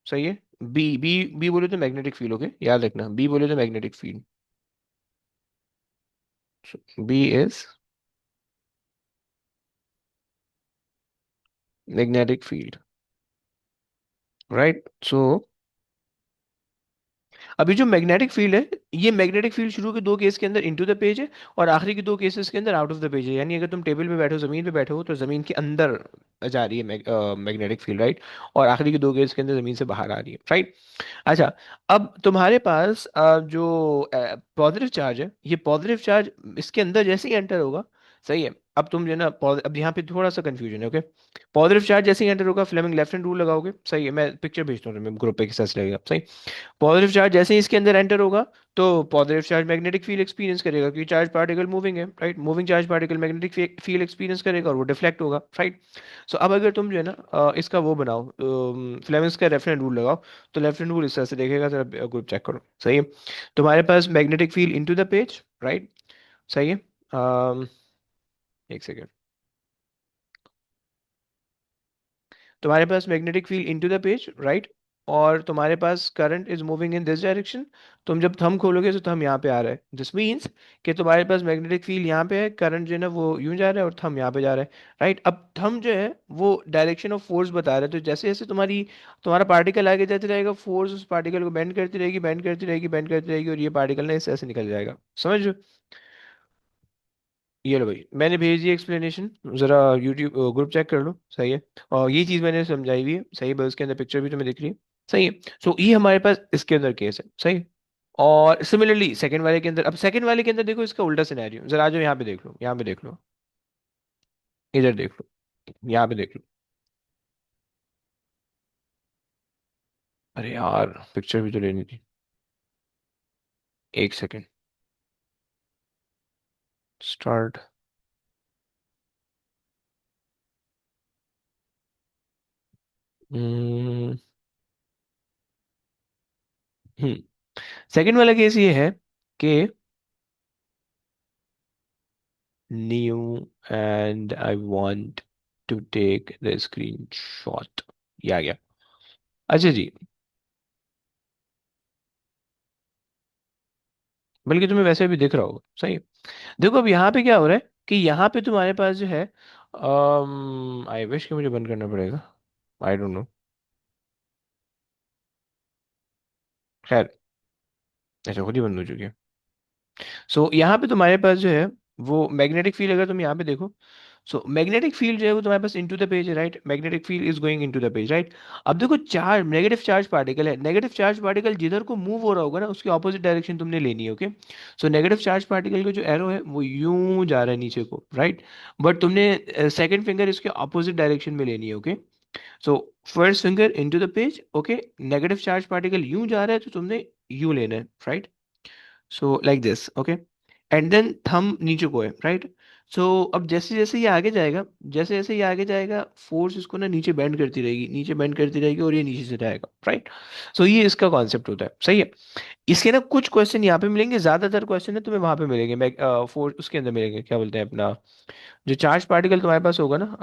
सही है, बी बी बी बोले तो मैग्नेटिक फील्ड, ओके, याद रखना, बी बोले तो magnetic field, B is magnetic field, right. So अभी जो मैग्नेटिक फील्ड है, ये मैग्नेटिक फील्ड शुरू के दो केस के अंदर इनटू द पेज है, और आखिरी के दो केसेस के अंदर आउट ऑफ द पेज है। यानी अगर तुम टेबल पे बैठे हो, जमीन पे बैठे हो, तो जमीन के अंदर जा रही है मैग्नेटिक फील्ड, राइट, और आखिरी के दो केस के अंदर जमीन से बाहर आ रही है, राइट। अच्छा, अब तुम्हारे पास जो पॉजिटिव चार्ज है, ये पॉजिटिव चार्ज इसके अंदर जैसे ही एंटर होगा, सही है। अब तुम जो है ना अब यहाँ पे थोड़ा सा कंफ्यूजन है, ओके। पॉजिटिव चार्ज जैसे ही एंटर होगा, फ्लेमिंग लेफ्ट हैंड रूल लगाओगे, सही है, मैं पिक्चर भेजता हूँ तुम्हें ग्रुप पे के साथ लगेगा, सही। पॉजिटिव चार्ज जैसे ही इसके अंदर एंटर होगा, तो positive charge magnetic field experience करेगा, क्योंकि चार्ज पार्टिकल मूविंग है, right. Moving charge particle magnetic field experience करेगा और वो डिफ्लेक्ट होगा, राइट। सो अब अगर तुम जो है ना इसका वो बनाओ, फ्लेमिंग्स का रेफरेंस रूल लगाओ, तो लेफ्ट हैंड रूल इस तरह से देखेगा, जरा ग्रुप चेक करो, सही है। तुम्हारे पास magnetic field into the page, right, सही है। एक सेकेंड, तुम्हारे पास magnetic field into the page, right, और तुम्हारे पास current is moving in this direction. तुम जब थंब खोलोगे तो थंब यहाँ पे आ रहा है, दिस मीन्स कि तुम्हारे पास मैग्नेटिक फील्ड यहाँ पे है, करंट जो है ना वो यूं जा रहा है, और थंब यहाँ पे जा रहा है, राइट। अब थंब जो है वो डायरेक्शन ऑफ फोर्स बता रहा है, तो जैसे जैसे तुम्हारा पार्टिकल आगे जाते रहेगा, फोर्स उस पार्टिकल को बेंड करती रहेगी, बेंड करती रहेगी, बेंड करती रहेगी, और ये पार्टिकल ना इससे ऐसे निकल जाएगा, समझ रहे हो? ये लो भाई, मैंने भेज दी एक्सप्लेनेशन, जरा यूट्यूब ग्रुप चेक कर लो, सही है। और ये चीज़ मैंने समझाई हुई है, सही है, बस उसके अंदर पिक्चर भी तुम्हें दिख रही है, सही है। सो ये हमारे पास इसके अंदर केस है, सही है। और सिमिलरली सेकंड वाले के अंदर, अब सेकंड वाले के अंदर देखो इसका उल्टा सिनेरियो, जरा आ जाओ यहाँ पे देख लो, यहाँ पे देख लो, इधर देख लो, यहाँ पे देख लो। अरे यार, पिक्चर भी तो लेनी थी, एक सेकेंड, स्टार्ट। हम्म सेकंड वाला केस ये है कि new and I want to take the screenshot। ये आ गया। अच्छा जी, बल्कि तुम्हें वैसे भी दिख रहा होगा, सही है। देखो अब यहाँ पे क्या हो रहा है कि यहाँ पे तुम्हारे पास जो है, आई विश कि मुझे बंद करना पड़ेगा, आई डोंट नो, खैर, ऐसा खुद ही बंद हो चुकी है। सो यहाँ पे तुम्हारे पास जो है वो मैग्नेटिक फील्ड, अगर तुम यहाँ पे देखो, सो मैग्नेटिक फील्ड जो है वो तुम्हारे पास इनटू द पेज है, right, magnetic field is going into the page, right. अब देखो चार्ज, नेगेटिव चार्ज पार्टिकल है, नेगेटिव चार्ज पार्टिकल जिधर को मूव हो रहा होगा ना उसकी ऑपोजिट डायरेक्शन तुमने लेनी है, okay. So negative charge particle का जो एरो है वो यूं जा रहा है नीचे को, राइट, बट तुमने सेकंड फिंगर इसके ऑपोजिट डायरेक्शन में लेनी है, okay. So first finger into the page, okay, negative charge particle यूं जा रहा है तो तुमने यूं लेना है, right. So like this, okay, and then thumb नीचे को है, राइट। सो अब जैसे जैसे ये आगे जाएगा, जैसे जैसे ये आगे जाएगा, फोर्स इसको ना नीचे बेंड करती रहेगी, नीचे बेंड करती रहेगी, और ये नीचे से जाएगा, राइट। सो ये इसका कॉन्सेप्ट होता है, सही है। इसके ना कुछ क्वेश्चन यहाँ पे मिलेंगे, ज्यादातर क्वेश्चन है तुम्हें वहां पे मिलेंगे, मैं फोर्स उसके अंदर मिलेंगे, क्या बोलते हैं अपना, जो चार्ज पार्टिकल तुम्हारे पास होगा ना,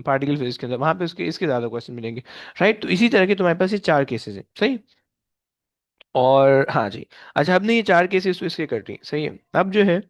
पार्टिकल फिजिक्स के अंदर, वहां पे उसके इसके ज्यादा क्वेश्चन मिलेंगे, राइट। तो इसी तरह के तुम्हारे पास ये चार केसेस हैं, सही। और हाँ जी, अच्छा, हमने ये चार केसेस तो इसके कर ली, सही है। अब जो है,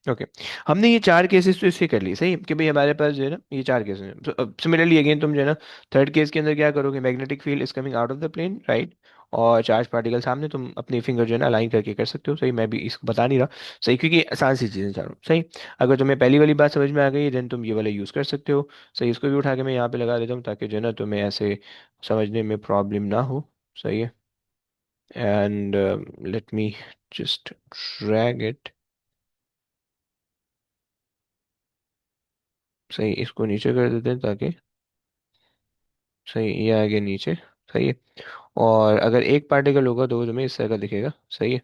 ओके, हमने ये चार केसेस तो इसके कर लिए, सही है, कि भाई हमारे पास जो है ना ये चार केसेस हैं। तो अब सिमिलरली अगेन तुम जो है ना थर्ड केस के अंदर क्या करोगे, magnetic field is coming out of the plane, right, और चार्ज पार्टिकल सामने, तुम अपनी फिंगर जो है ना अलाइन करके कर सकते हो, सही, मैं भी इसको बता नहीं रहा, सही, क्योंकि आसान सी चीज़ें चारों, सही। अगर तुम्हें पहली वाली बात समझ में आ गई देन तुम ये वाला यूज़ कर सकते हो, सही। इसको भी उठा के मैं यहाँ पे लगा देता हूँ ताकि जो है ना तुम्हें ऐसे समझने में प्रॉब्लम ना हो, सही है। And let me just drag it, सही, इसको नीचे कर देते हैं ताकि, सही, ये आ गया नीचे, सही है। और अगर एक पार्टिकल होगा तो वो तुम्हें इस तरह का दिखेगा, सही है।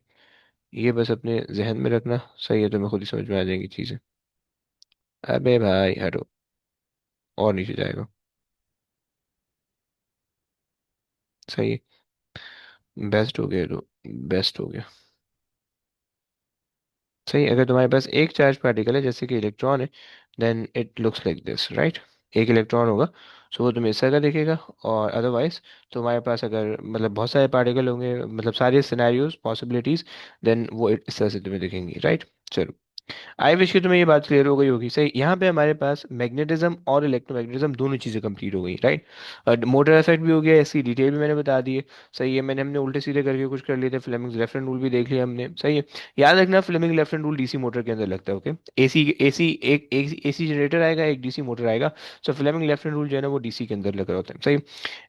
ये बस अपने जहन में रखना, सही है, तुम्हें खुद ही समझ में आ जाएंगी चीज़ें। अबे भाई हटो, और नीचे जाएगा, सही है। बेस्ट हो गया तो, बेस्ट हो गया, सही। अगर तुम्हारे पास एक चार्ज पार्टिकल है जैसे कि इलेक्ट्रॉन है, then it looks like this, right. एक इलेक्ट्रॉन होगा, सो वो तुम्हें इस तरह का दिखेगा। और अदरवाइज तुम्हारे पास अगर मतलब बहुत सारे पार्टिकल होंगे, मतलब सारे सिनेरियोज पॉसिबिलिटीज, देन वो इस तरह से तुम्हें दिखेंगी, राइट। चलो, आई विश कि तुम्हें ये बात क्लियर हो गई होगी, सही। यहाँ पे हमारे पास मैग्नेटिज्म और इलेक्ट्रोमैग्नेटिज्म दोनों चीज़ें कंप्लीट हो गई, राइट। मोटर इफेक्ट भी हो गया, इसकी डिटेल भी मैंने बता दी है, सही है। मैंने हमने उल्टे सीधे करके कुछ कर लिए थे, फ्लेमिंग्स लेफ्ट हैंड रूल भी देख लिया हमने, सही है। याद रखना Fleming left hand rule DC motor के अंदर लगता है, ओके। एसी एसी एक एसी जनरेटर आएगा, एक डीसी मोटर आएगा, so Fleming left hand rule जो है ना वो डीसी के अंदर लग रहा होता है, सही।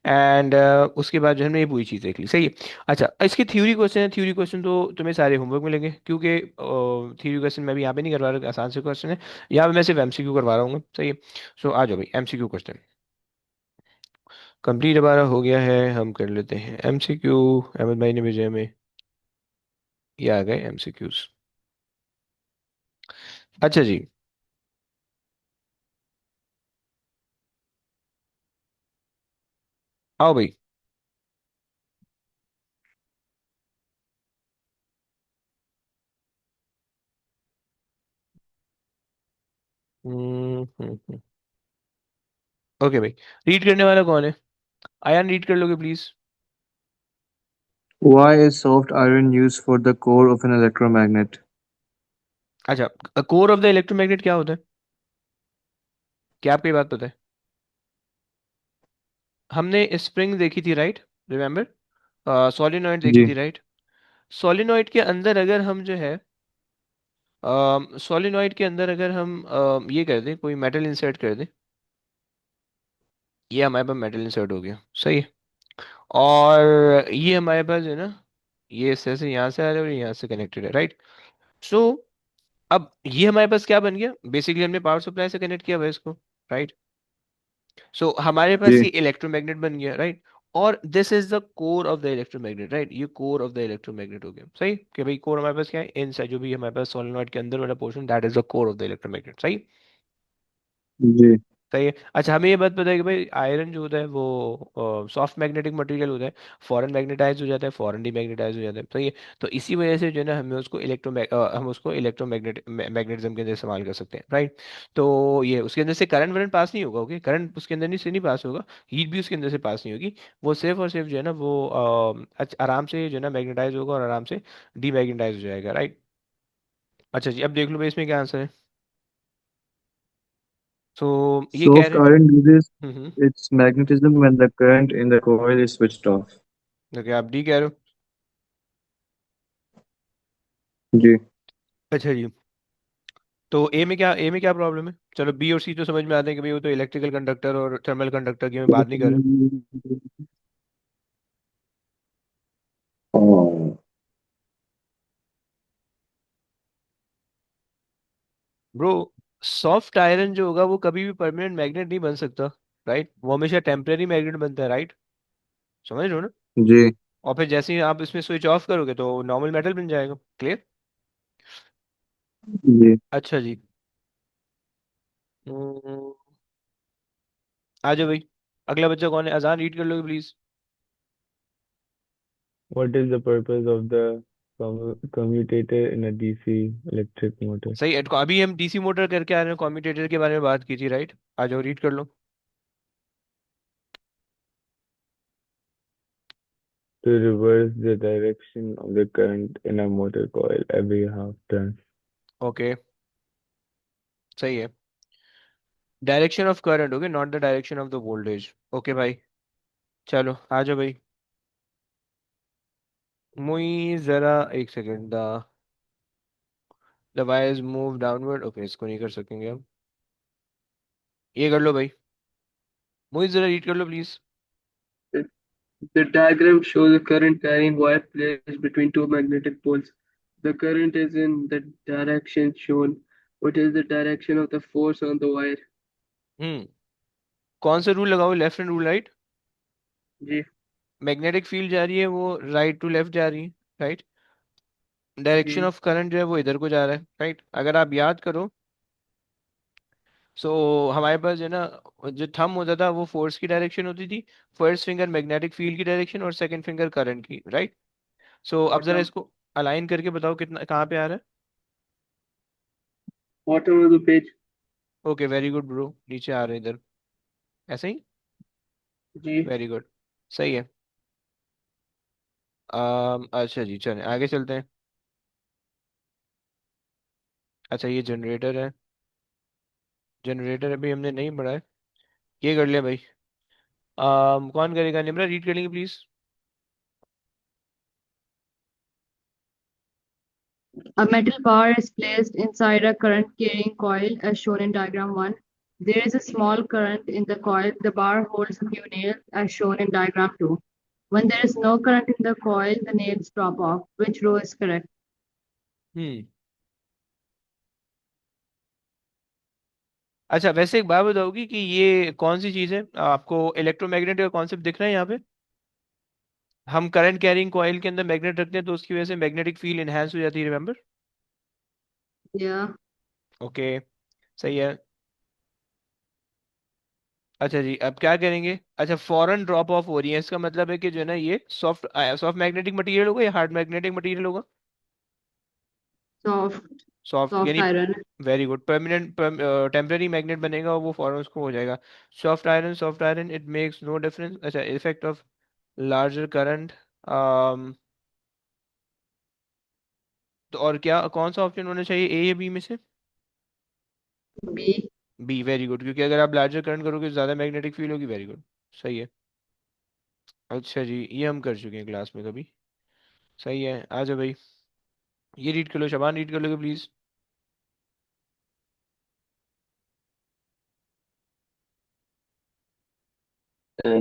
एंड उसके बाद जो हमने ये पूरी चीज़ देख ली, सही है। अच्छा, इसके थ्योरी क्वेश्चन है, थ्योरी क्वेश्चन तो तुम्हें सारे होमवर्क मिलेंगे, क्योंकि थ्योरी क्वेश्चन मैं भी यहाँ पे नहीं करवा रहा, आसान से क्वेश्चन है, यहाँ पे मैं सिर्फ एमसीक्यू करवा रहा हूँ, सही है। सो आ जाओ भाई, एमसीक्यू क्वेश्चन कंप्लीट हमारा हो गया है, हम कर लेते हैं एमसीक्यू। अहमद भाई ने भेजे हमें, ये आ गए एमसीक्यूज। अच्छा जी, आओ भाई। ओके भाई, रीड करने वाला कौन है? आयान, रीड कर लोगे please? Why is soft iron used for the core of an electromagnet? अच्छा, कोर ऑफ द इलेक्ट्रोमैग्नेट क्या होता है? क्या आपको ये बात पता है? हमने स्प्रिंग देखी थी, राइट, रिमेम्बर, सोलिनॉइड देखी जी थी, राइट। सोलिनॉइड के अंदर अगर हम जो है, सोलिनॉइड के अंदर अगर हम ये कर दें, कोई मेटल इंसर्ट कर दें, ये हमारे पास मेटल इंसर्ट हो गया, सही है। और ये हमारे पास है ना, ये इस तरह से यहाँ से आ रहा है और यहाँ से कनेक्टेड है, राइट। सो अब ये हमारे पास क्या बन गया, बेसिकली हमने पावर सप्लाई से कनेक्ट किया हुआ है इसको, राइट। सो हमारे पास जी ये इलेक्ट्रोमैग्नेट बन गया, राइट। और this is the core of the electromagnet, right, ये कोर ऑफ द इलेक्ट्रोमैग्नेट हो गया, सही, कि भाई कोर हमारे पास क्या है, इन जो भी हमारे पास सोलेनॉइड के अंदर वाला portion, that is the core of the electromagnet, सही। जी सही है। अच्छा, हमें ये बात पता है कि भाई आयरन जो होता है वो सॉफ्ट मैग्नेटिक मटेरियल होता है, फॉरन मैग्नेटाइज हो जाता है, फॉरन डीमैग्नेटाइज हो जाता है, सही है। तो इसी वजह से जो है ना हमें उसको हम उसको मैग्नेटिज्म के अंदर इस्तेमाल कर सकते हैं, राइट। तो ये उसके अंदर से करंट वरंट पास नहीं होगा, ओके, करंट उसके अंदर नहीं पास होगा, हीट भी उसके अंदर से पास नहीं होगी। वो सिर्फ और सिर्फ जो है ना वो आराम से जो है ना मैग्नेटाइज होगा और आराम से डीमैग्नेटाइज हो जाएगा, राइट। अच्छा जी, अब देख लो भाई इसमें क्या आंसर है। तो ये कह Soft रहे हैं। iron loses hmm. its magnetism when the current in the coil is switched off. Okay, आप डी कह रहे हो। जी। अच्छा जी। तो ए में क्या प्रॉब्लम है? चलो बी और सी तो समझ में आते हैं कि भाई वो तो इलेक्ट्रिकल कंडक्टर और थर्मल कंडक्टर की हम बात नहीं कर रहे। हाँ। ब्रो, सॉफ्ट आयरन जो होगा वो कभी भी परमानेंट मैग्नेट नहीं बन सकता, राइट। वो हमेशा टेम्परेरी मैग्नेट बनता है, राइट। समझ रहे हो ना। जी। और फिर जैसे ही आप इसमें स्विच ऑफ करोगे तो नॉर्मल मेटल बन जाएगा, क्लियर। जी। अच्छा जी। हम्म, आ जाओ भाई, अगला बच्चा कौन है? अजान रीड कर लोगे please. What is the purpose of the commutator in a DC electric motor? सही है, तो अभी हम डीसी मोटर करके आ रहे हैं, कॉम्यूटेटर के बारे में बात की थी, राइट। आ जाओ रीड कर लो। To reverse the direction of the current in a motor coil every half turn. Okay, सही है। Direction of current, okay, not the direction of the voltage. Okay भाई, चलो आ जाओ भाई। मुई जरा एक second, the wires move downward, okay, इसको नहीं कर सकेंगे हम। ये कर लो भाई, मुई जरा रीड कर लो please. The diagram shows a current carrying wire placed between two magnetic poles. The current is in the direction shown. What is the direction of the force on the wire? Hmm, कौन सा rule लगाओ, left hand rule right. जी। Magnetic field जा रही है वो right to left जा रही है, राइट। डायरेक्शन जी। ऑफ करंट जो है वो इधर को जा रहा है, राइट। अगर आप याद करो, सो हमारे पास जो है ना जो थंब होता था वो फोर्स की डायरेक्शन होती थी, फर्स्ट फिंगर मैग्नेटिक फील्ड की डायरेक्शन और सेकंड फिंगर करंट की, राइट। सो अब जरा Bottom. इसको अलाइन करके बताओ कितना कहाँ पे आ रहा है। Bottom of the page. Okay, very good bro, नीचे आ रहे हैं इधर, ऐसे ही। जी। वेरी गुड, सही है। अच्छा जी, चलें आगे चलते हैं। अच्छा, ये जनरेटर है, जनरेटर अभी हमने नहीं पढ़ा है, ये कर लिया भाई। कौन करेगा, निम्रा रीड कर लेंगे please. A metal bar is placed inside a current carrying coil as shown in diagram 1. There is a small current in the coil. The bar holds a few nails as shown in diagram 2. When there is no current in the coil, the nails drop off. Which row is correct? हम्म। अच्छा, वैसे एक बात बताओगी कि ये कौन सी चीज़ है, आपको electromagnet का कॉन्सेप्ट दिख रहा है यहाँ पे। हम करंट कैरिंग कॉइल के अंदर मैग्नेट रखते हैं तो उसकी वजह से मैग्नेटिक फील्ड इनहेंस हो जाती है, रिमेंबर। Yeah. ओके, सही है। अच्छा जी, अब क्या करेंगे? अच्छा, फॉरन ड्रॉप ऑफ हो रही है, इसका मतलब है कि जो है ना ये सॉफ्ट सॉफ्ट मैग्नेटिक मटेरियल होगा या हार्ड मैग्नेटिक मटेरियल होगा। Soft, सॉफ्ट soft यानी, iron. Very good, permanent temporary magnet बनेगा और वो फॉरन उसको हो जाएगा। Soft iron it makes no difference, अच्छा, इफेक्ट ऑफ लार्जर करंट। तो और क्या, कौन सा ऑप्शन होना चाहिए, ए या बी में से? B. बी, वेरी गुड, क्योंकि अगर आप लार्जर करंट करोगे तो ज़्यादा मैग्नेटिक फील्ड होगी, वेरी गुड, सही है। अच्छा जी, ये हम कर चुके हैं क्लास में कभी, सही है। आ जाओ भाई, ये रीड कर लो, शबान रीड कर लोगे please.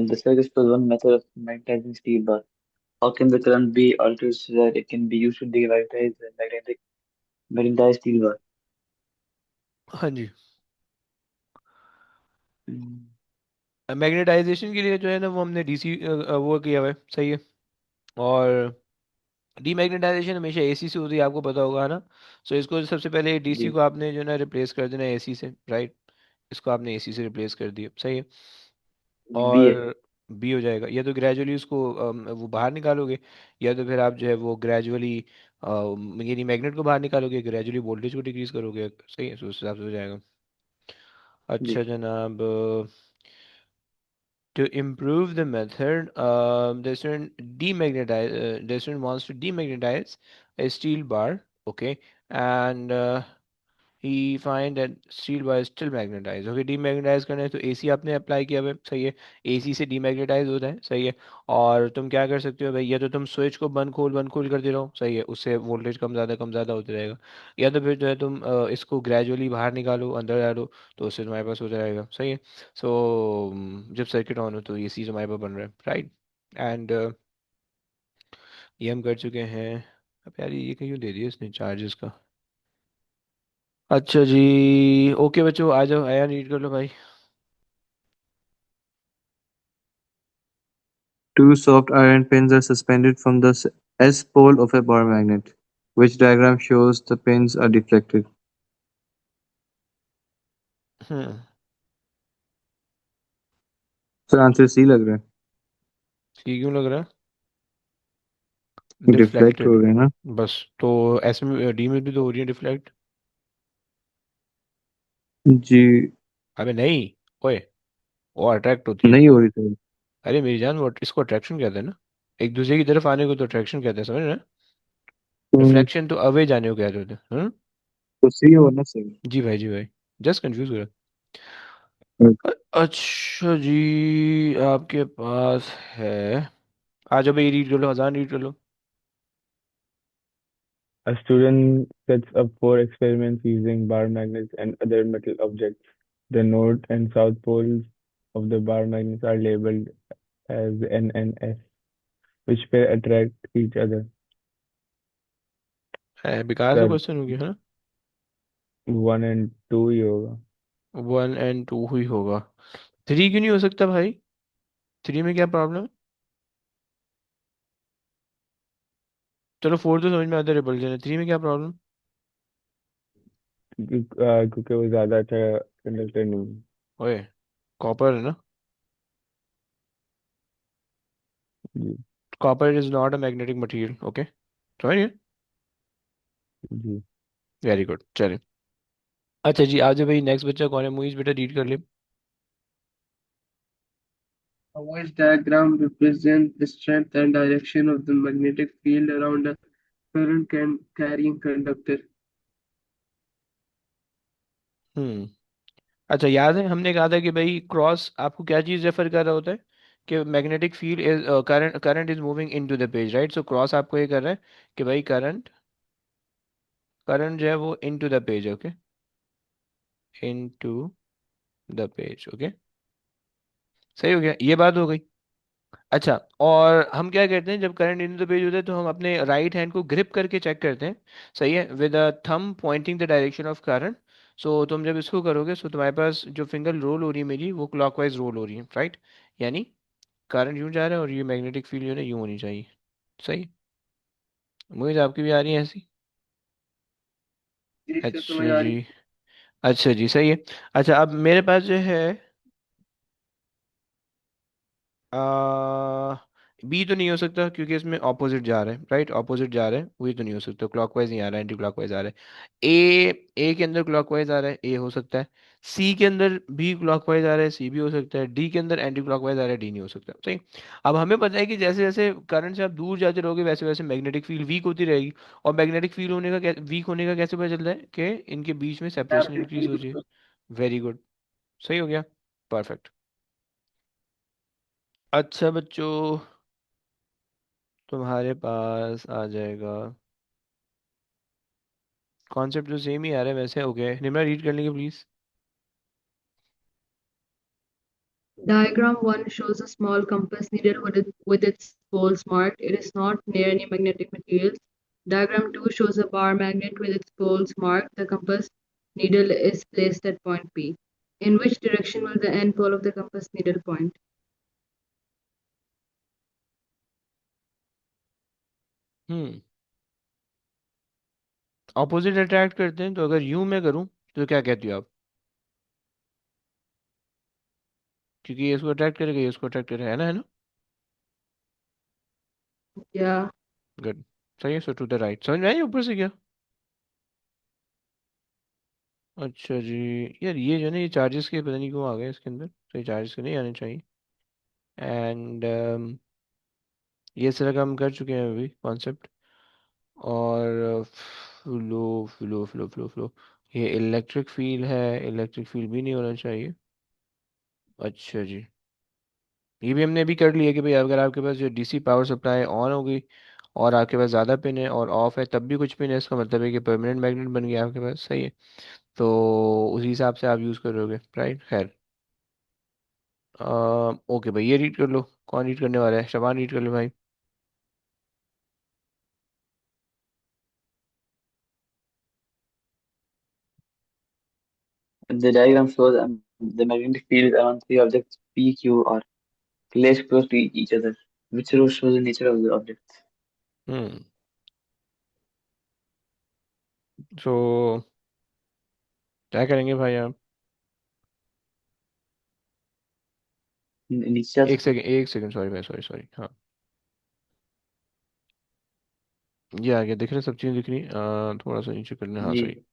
The circus was one method of magnetizing steel bar. How can the current be altered so that it can be used to demagnetize the magnetized steel bar? हाँ जी, Mm, मैग्नेटाइजेशन के लिए जो है ना वो हमने डीसी वो किया हुआ है, सही है। और डीमैग्नेटाइजेशन हमेशा एसी से होती है, आपको पता होगा, है ना। सो इसको सबसे पहले डीसी जी। को आपने जो है ना रिप्लेस कर देना एसी से, राइट। इसको आपने एसी से रिप्लेस कर दिया, सही है। बी है। और बी हो जाएगा, या तो ग्रेजुअली उसको वो बाहर निकालोगे, या तो फिर आप जो है वो ग्रेजुअली यानी मैग्नेट को बाहर निकालोगे, ग्रेजुअली वोल्टेज को डिक्रीज करोगे, सही है, तो उस हिसाब से हो जाएगा। जी। अच्छा जनाब, to improve the method, the student the student wants to demagnetize a steel bar, okay, and he find that steel bar is still magnetized, okay, demagnetise करना है तो एसी आपने अप्लाई किया हुआ है, सही है, एसी से डीमैग्नेटाइज होता है, सही है। और तुम क्या कर सकते हो भाई, या तो तुम स्विच को बंद खोल करते रहो, सही है, उससे वोल्टेज कम ज़्यादा होते रहेगा, या तो फिर जो है तुम इसको ग्रेजुअली बाहर निकालो, अंदर डालो, तो उससे तुम्हारे पास हो जाएगा, सही है। सो जब सर्किट ऑन हो तो ये चीज़ हमारे पास बन रहा है, राइट। एंड ये हम कर चुके हैं। अब यार ये कहीं दे दिया इसने चार्जेस का। अच्छा जी, ओके बच्चों, आ जाओ, आया रीड कर लो भाई। Two soft iron pins are suspended from the S pole of a bar magnet. Which diagram shows the pins are deflected? Hmm. Sir answer C लग रहा ठीक क्यों लग रहा है? है, डिफ्लेक्ट डिफ्लेक्टेड। हो रहे हैं ना। बस तो एस में डी में भी तो हो रही है डिफ्लेक्ट। जी। अबे नहीं, ओए, वो अट्रैक्ट होती है। नहीं हो रही सर। अरे मेरी जान, वो इसको अट्रैक्शन कहते हैं ना, एक दूसरे की तरफ आने को तो अट्रैक्शन कहते हैं, समझ रहे हैं? हम्म, रिफ्लेक्शन तो अवे जाने को कहते होते हैं, हाँ? तो सी हो ना सर। जी भाई, जी भाई, जस्ट कंफ्यूज हो रहा अच्छा जी, आपके पास है, आ जाओ भाई, रीड कर लो, अजान रीड कर लो। A student sets up four experiments using bar magnets and other metal objects. The north and south poles of the bar magnets are labeled as N and S, which pair attract each other. है बेकार सा sir question हो गया, है? 1 and 2 ही होगा। 1 और 2 ही होगा। 3 क्यों नहीं हो सकता भाई? 3 में क्या प्रॉब्लम है? चलो 4 तो समझ में आता है, रिपल्जन है, 3 में क्या प्रॉब्लम? क्योंकि वो ज्यादा अच्छा कंडक्टर नहीं है। ओए, कॉपर है ना? जी। Copper is not a magnetic material, okay, समझ गए? जी। वेरी गुड, चलिए। अच्छा जी, आज भाई नेक्स्ट बच्चा कौन है? मुइज बेटा रीड कर ले। Which diagram represents the strength and direction of the magnetic field around a current can carrying conductor? हम्म। अच्छा, याद है हमने कहा था कि भाई क्रॉस आपको क्या चीज़ रेफर कर रहा होता है, कि magnetic field is current is moving into the page, right? So cross आपको ये कर रहा है कि भाई करंट करंट जो है वो into the page, okay, into the page, okay, सही हो गया, ये बात हो गई। अच्छा, और हम क्या करते हैं, जब करंट इन द पेज होता है तो हम अपने राइट हैंड को ग्रिप करके चेक करते हैं, सही है, with a thumb pointing the direction of current. So तुम जब इसको करोगे, सो तुम्हारे पास जो फिंगर रोल हो रही है मेरी, वो क्लॉकवाइज रोल हो रही है, राइट? यानी करंट यूं जा रहा है और ये मैग्नेटिक फील्ड जो है ना यूं होनी चाहिए, सही। मुझे आपकी भी आ रही है ऐसी? जी से समझ अच्छा आ जी, रही अच्छा जी, सही है। अच्छा, अब मेरे पास जो है आ बी तो नहीं हो सकता क्योंकि इसमें ऑपोजिट जा रहा है, राइट, ऑपोजिट जा रहा है, वही तो नहीं हो सकता, क्लॉकवाइज नहीं आ रहा है, एंटी क्लॉकवाइज आ रहा है। ए के अंदर क्लॉकवाइज आ रहा है, ए हो सकता है। सी के अंदर भी क्लॉकवाइज आ रहा है, सी भी हो सकता है। डी के अंदर एंटी क्लॉकवाइज आ रहा है, डी नहीं हो सकता, सही। अब हमें पता है कि जैसे जैसे करंट से आप दूर जाते रहोगे वैसे वैसे मैग्नेटिक फील्ड वीक होती रहेगी। और मैग्नेटिक फील्ड होने का वीक होने का कैसे पता चलता है? कि इनके बीच में सेपरेशन इंक्रीज हो जाए। है। वेरी गुड, सही हो गया, परफेक्ट। अच्छा बच्चों, तुम्हारे पास आ जाएगा कॉन्सेप्ट तो सेम ही आ रहा है वैसे, ओके, निम्रा रीड कर लेंगे please. Diagram 1 shows a small compass needle with its poles marked. It is not near any magnetic materials. Diagram 2 shows a bar magnet with its poles marked. The compass needle is placed at point P. In which direction will the end pole of the compass needle point? Hmm. Opposite attract करते हैं, तो अगर यूं मैं करूं तो क्या कहती हो आप? क्योंकि ये इसको अट्रैक्ट करेगा, ये इसको अट्रैक्ट करेगा, है ना? Yeah. गुड। सही है, सो टू द राइट। समझ में आई ऊपर से क्या? अच्छा जी। यार ये जो है ना, ये चार्जेस के पता नहीं क्यों आ गए इसके अंदर, तो ये चार्जेस के नहीं आने चाहिए। एंड ये सारा काम कर चुके हैं अभी कॉन्सेप्ट। और flow flow flow flow flow, ये इलेक्ट्रिक फील्ड है, इलेक्ट्रिक फील्ड भी नहीं होना चाहिए। अच्छा जी। ये भी हमने अभी कर लिया कि भाई अगर आपके पास जो डीसी पावर सप्लाई ऑन हो गई और आपके पास ज़्यादा पिन है और ऑफ है तब भी कुछ पिन है, इसका मतलब है कि परमानेंट मैग्नेट बन गया आपके पास। सही है। तो उसी हिसाब से आप यूज़ करोगे, राइट? खैर। ओके भाई, ये रीड कर लो। कौन रीड करने वाला है? शबान रीड कर लो भाई। The diagram shows the magnetic field around three objects P, Q, R placed close to each other. Which row shows the nature of the objects? हम्म। तो क्या करेंगे भाई आप? नीचे एक सेकंड, एक सेकंड, सॉरी भाई, सॉरी सॉरी, हाँ। ये आ गया, दिख रहा है, सब चीज़ें दिख रही थोड़ा सा नीचे करना, हाँ जी। सही।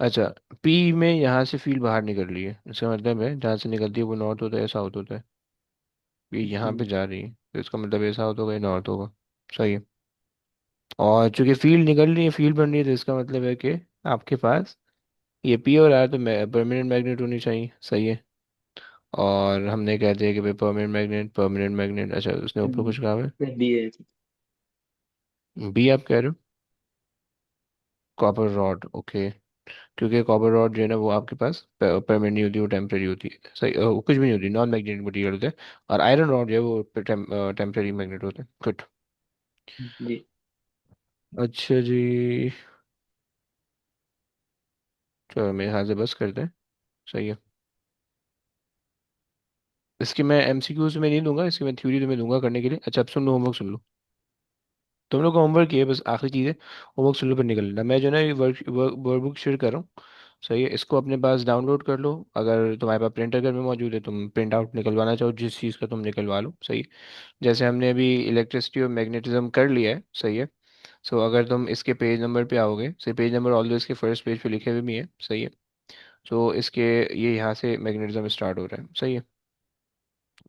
अच्छा। पी में यहाँ से फील्ड बाहर निकल रही है, इसका मतलब है जहाँ से निकलती है वो नॉर्थ होता है या साउथ होता है? ये यहाँ पे जा रही है तो इसका मतलब ये साउथ होगा या नॉर्थ होगा। सही है। और चूंकि फील्ड निकल रही है, फील्ड बन रही है, तो इसका मतलब है कि आपके पास ये पी और आर तो परमानेंट मैग्नेट होनी चाहिए। सही है। और हमने कह दिया कि भाई परमानेंट मैग्नेट, परमानेंट मैग्नेट। अच्छा, उसने ऊपर कुछ कहा है? बी है। बी आप कह रहे हो? Copper rod, okay. क्योंकि कॉपर रॉड जो है ना वो आपके पास परमानेंट नहीं होती, वो टेम्परेरी होती है। सही, वो कुछ भी नहीं होती, नॉन मैग्नेटिक मटीरियल होता है। और आयरन रॉड जो है वो टेम्परेरी मैग्नेट होता है। गुड। जी। अच्छा जी। चलो मेरे ख्याल से बस करते हैं। सही है। इसकी मैं एमसीक्यूज में नहीं दूंगा, इसकी मैं थ्योरी तुम्हें दूंगा करने के लिए। अच्छा, अब सुन लो, होमवर्क सुन लो। तुम लोग का होमवर्क ये है, बस आखिरी चीज़ है, होमवर्क सुन लो फिर निकल लेना। मैं जो है ना ये वर्कबुक शेयर कर रहा हूँ। सही है, इसको अपने पास डाउनलोड कर लो। अगर तुम्हारे पास प्रिंटर घर में मौजूद है, तुम प्रिंट आउट निकलवाना चाहो जिस चीज़ का, तुम निकलवा लो। सही है। जैसे हमने अभी इलेक्ट्रिसिटी और मैग्नेटिज्म कर लिया है। सही है। सो अगर तुम इसके पेज नंबर पे आओगे, से पेज नंबर ऑल इसके फर्स्ट पेज पे लिखे हुए भी है। सही है। सो इसके ये यहाँ से मैग्नेटिज्म स्टार्ट हो रहा है। सही है।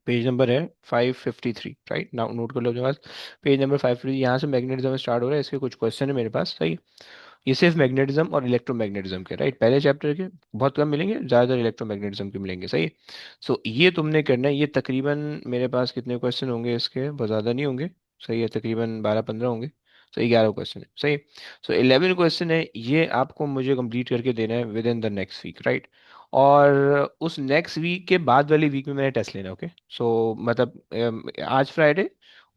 पेज नंबर है 553, राइट नाउ, नोट कर लो अपने पास। पेज नंबर 553, यहाँ से मैग्नेटिज्म स्टार्ट हो रहा है, इसके कुछ क्वेश्चन है मेरे पास। सही है। ये सिर्फ मैग्नेटिज्म और इलेक्ट्रोमैग्नेटिज्म के, राइट, पहले चैप्टर के। बहुत कम मिलेंगे, ज़्यादातर इलेक्ट्रोमैग्नेटिज्म के मिलेंगे। सही है। सो ये तुमने करना है। ये तकरीबन मेरे पास कितने क्वेश्चन होंगे इसके, बहुत ज़्यादा नहीं होंगे। सही है, तकरीबन 12-15 होंगे। सही, 11 क्वेश्चन है। सही। सो 11 क्वेश्चन है, ये आपको मुझे कंप्लीट करके देना है within the next week, right? और उस नेक्स्ट वीक के बाद वाली वीक में मैंने टेस्ट लेना। ओके, सो मतलब आज फ्राइडे,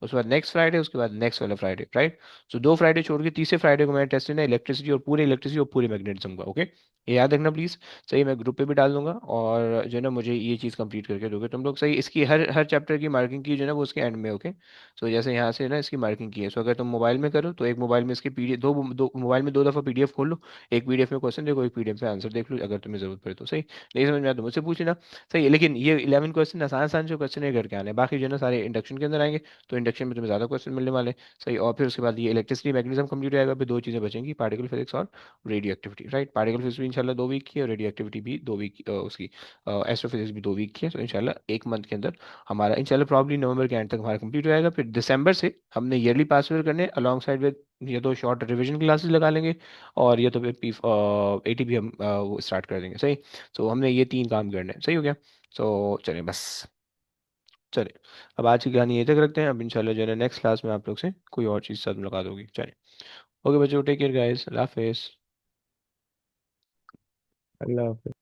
उसके बाद नेक्स्ट फ्राइडे, उसके बाद नेक्स्ट वाला फ्राइडे, राइट? सो 2 फ्राइडे छोड़ के तीसरे फ्राइडे को मैंने टेस्ट लेना है इलेक्ट्रिसिटी और पूरे मैग्नेटिज्म का। ओके, ये याद रखना प्लीज। सही, मैं ग्रुप पे भी डाल दूंगा। और जो है ना मुझे ये चीज़ कंप्लीट करके दोगे तुम लोग। सही, इसकी हर हर चैप्टर की मार्किंग की जो है ना वो उसके एंड में। ओके। सो जैसे यहाँ से ना इसकी मार्किंग की है, सो अगर तुम मोबाइल में करो तो एक मोबाइल में इसकी पीडीएफ, दो मोबाइल में 2 दफ़ा पीडीएफ खोल लो। एक पीडीएफ में क्वेश्चन देखो, एक पीडीएफ में आंसर देख लो, अगर तुम्हें जरूरत पड़े तो। सही, नहीं समझ में आया तो मुझसे पूछ लेना। सही है, लेकिन ये 11 क्वेश्चन आसान आसान जो क्वेश्चन है करके आने हैं। बाकी जो है ना सारे इंडक्शन के अंदर आएंगे, तो इंडक्शन में तुम्हें ज़्यादा क्वेश्चन मिलने वाले हैं। सही, और फिर उसके बाद ये इलेक्ट्रिसिटी मैग्नेटिज्म कंप्लीट हो जाएगा, फिर 2 चीज़ें बचेंगी, पार्टिकल फिजिक्स और radio activity, right? Particle physics भी इंशाल्लाह 2 वीक की है, और रेडियो एक्टिविटी भी 2 वीक, उसकी एस्ट्रोफिजिक्स भी 2 वीक की है। तो इंशाल्लाह एक मंथ के अंदर हमारा, इंशाल्लाह प्रॉब्ली नवंबर के एंड तक हमारा कंप्लीट हो जाएगा। फिर दिसंबर से हमने ईयरली पास करने अलॉन्ग साइड विद, या तो शॉर्ट रिविजन क्लासेस लगा लेंगे, और या तो फिर पी एटी भी हम वो स्टार्ट कर देंगे। सही। सो हमने ये 3 काम करने हैं। सही हो गया। सो चलें बस। चले, अब आज की कहानी यहीं तक रखते हैं। अब इंशाल्लाह जो है नेक्स्ट क्लास में आप लोग से कोई और चीज़ साथ मुलाकात होगी। चले, ओके बच्चों, टेक केयर गाइस, अल्लाह हाफिज़। अल्लाह हाफिज।